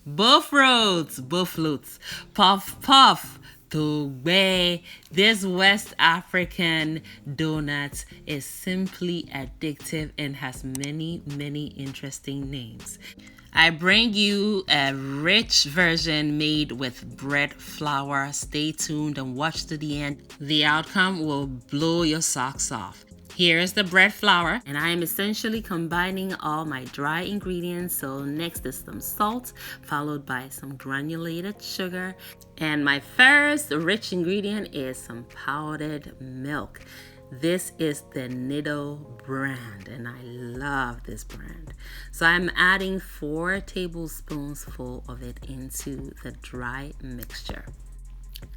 bofrotbo, puff puff, Toogbei. This West African donut is simply addictive and has many, many interesting names. I bring you a rich version made with bread flour. Stay tuned and watch to the end. The outcome will blow your socks off. Here is the bread flour, and I am essentially combining all my dry ingredients. So next is some salt, followed by some granulated sugar. And my first rich ingredient is some powdered milk. This is the Nido brand, and I love this brand. So I'm adding 4 tablespoons full of it into the dry mixture.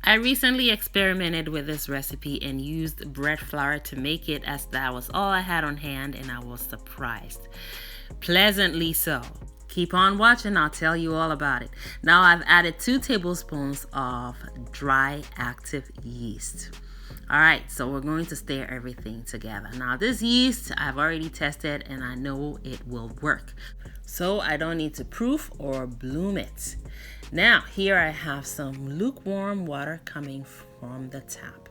I recently experimented with this recipe and used bread flour to make it, as that was all I had on hand, and I was surprised. Pleasantly so. Keep on watching, I'll tell you all about it. Now I've added 2 tablespoons of dry active yeast. All right, so we're going to stir everything together. Now this yeast I've already tested and I know it will work. So I don't need to proof or bloom it. Now here I have some lukewarm water coming from the tap.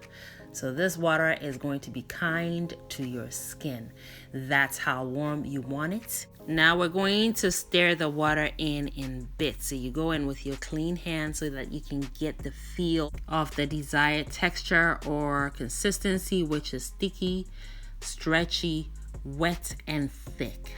So this water is going to be kind to your skin. That's how warm you want it. Now we're going to stir the water in bits. So you go in with your clean hand so that you can get the feel of the desired texture or consistency, which is sticky, stretchy, wet, and thick.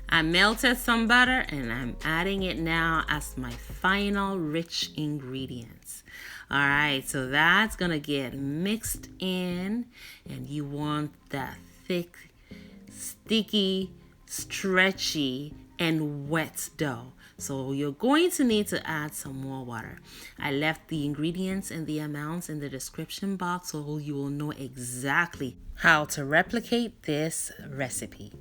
I melted some butter and I'm adding it now as my final rich ingredients. All right, so that's gonna get mixed in, and you want that thick, sticky, stretchy, and wet dough. So you're going to need to add some more water. I left the ingredients and the amounts in the description box so you will know exactly how to replicate this recipe.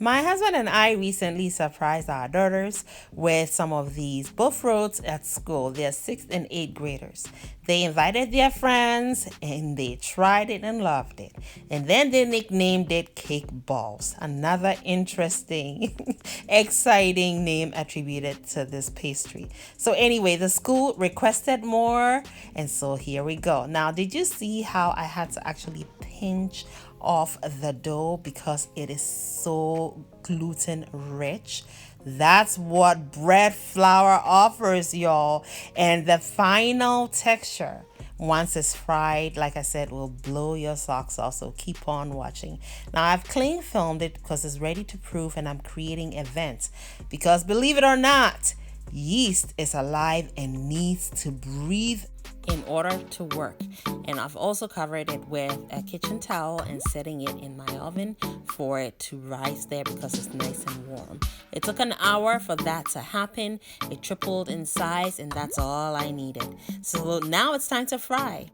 My husband and I recently surprised our daughters with some of these bofrotbo at school. They're 6th and 8th graders. They invited their friends and they tried it and loved it. And then they nicknamed it cake balls. Another interesting, exciting name attributed to this pastry. So anyway, the school requested more, and so here we go. Now, did you see how I had to actually pinch off the dough because it is so gluten rich? That's what bread flour offers, y'all. And the final texture, once it's fried, like I said, will blow your socks off. So keep on watching. Now I've cling filmed it because it's ready to proof, and I'm creating a vent because, believe it or not, yeast is alive and needs to breathe in order to work. And I've also covered it with a kitchen towel and setting it in my oven for it to rise there because it's nice and warm. It took an hour for that to happen. It tripled in size, and that's all I needed. So now it's time to fry.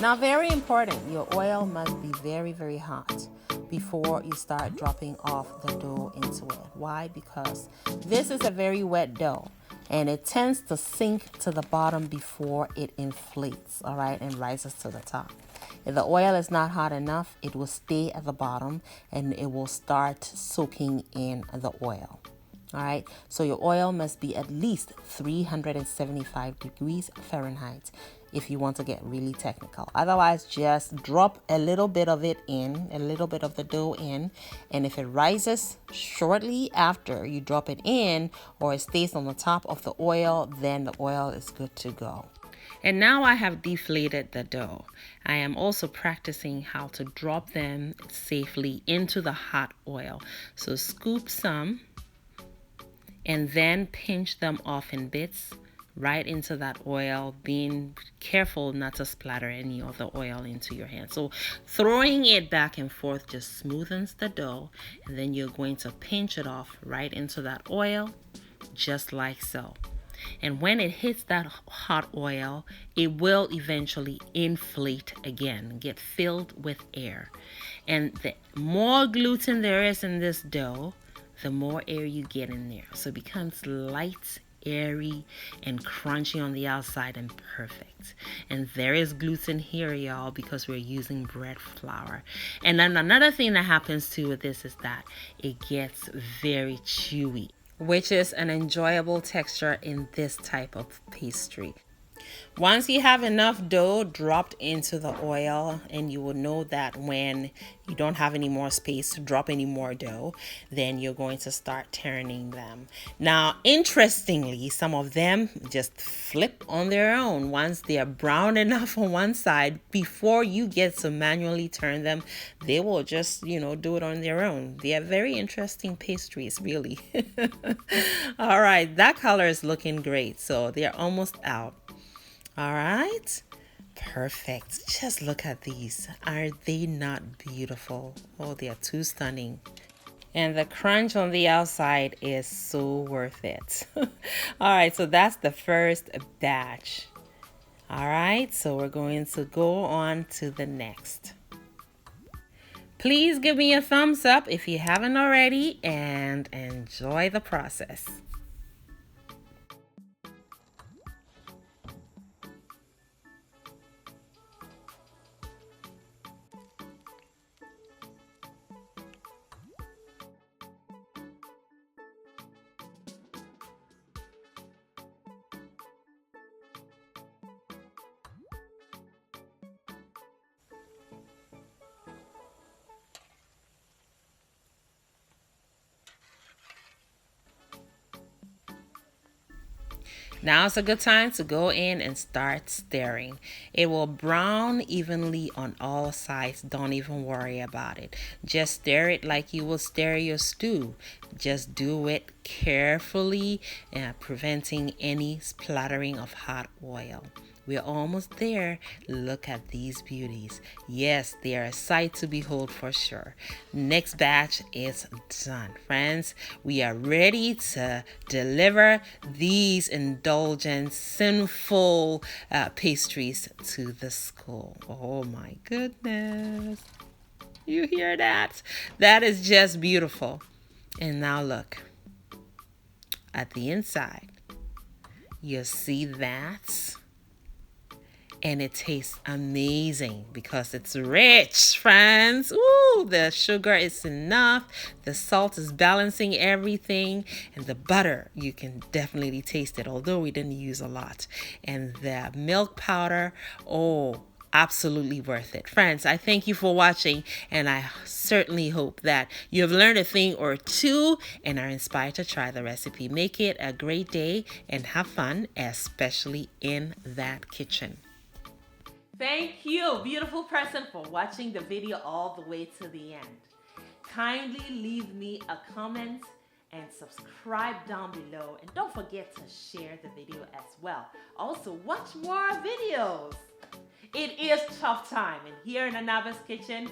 Now, very important, your oil must be very, very hot before you start dropping off the dough into it. Why? Because this is a very wet dough, and it tends to sink to the bottom before it inflates, all right, and rises to the top. If the oil is not hot enough, it will stay at the bottom and it will start soaking in the oil. All right, so your oil must be at least 375 degrees Fahrenheit if you want to get really technical. Otherwise, just drop a little bit of it in, a little bit of the dough in, and if it rises shortly after you drop it in, or it stays on the top of the oil, then the oil is good to go. And now I have deflated the dough. I am also practicing how to drop them safely into the hot oil. So scoop some and then pinch them off in bits right into that oil, being careful not to splatter any of the oil into your hand. So throwing it back and forth just smoothens the dough, and then you're going to pinch it off right into that oil, just like so. And when it hits that hot oil, it will eventually inflate again, get filled with air. And the more gluten there is in this dough, the more air you get in there. So it becomes light airy and crunchy on the outside and perfect. And there is gluten here, y'all, because we're using bread flour. And then another thing that happens too with this is that it gets very chewy, which is an enjoyable texture in this type of pastry. Once you have enough dough dropped into the oil, and you will know that when you don't have any more space to drop any more dough, then you're going to start turning them. Now, interestingly, some of them just flip on their own once they are brown enough on one side. Before you get to manually turn them, they will just, do it on their own. They are very interesting pastries, really. All right, that color is looking great. So they're almost out. All right, perfect. Just look at these. Are they not beautiful? Oh, they are too stunning. And the crunch on the outside is so worth it. All right, so that's the first batch. All right, so we're going to go on to the next. Please give me a thumbs up if you haven't already, and enjoy the process. Now it's a good time to go in and start stirring. It will brown evenly on all sides. Don't even worry about it. Just stir it like you will stir your stew. Just do it carefully, preventing any splattering of hot oil. We're almost there. Look at these beauties. Yes, they are a sight to behold for sure. Next batch is done. Friends, we are ready to deliver these indulgent, sinful pastries to the school. Oh my goodness. You hear that? That is just beautiful. And now look at the inside. You see that? And it tastes amazing because it's rich, friends. Ooh, the sugar is enough. The salt is balancing everything. And the butter, you can definitely taste it, although we didn't use a lot. And the milk powder, oh, absolutely worth it. Friends, I thank you for watching, and I certainly hope that you have learned a thing or two and are inspired to try the recipe. Make it a great day and have fun, especially in that kitchen. Thank you, beautiful person, for watching the video all the way to the end. Kindly leave me a comment and subscribe down below. And don't forget to share the video as well. Also, watch more videos. It is chop time, and here in Anaba's kitchen,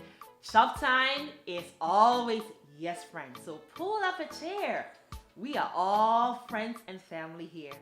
chop time is always yes, friends. So pull up a chair. We are all friends and family here.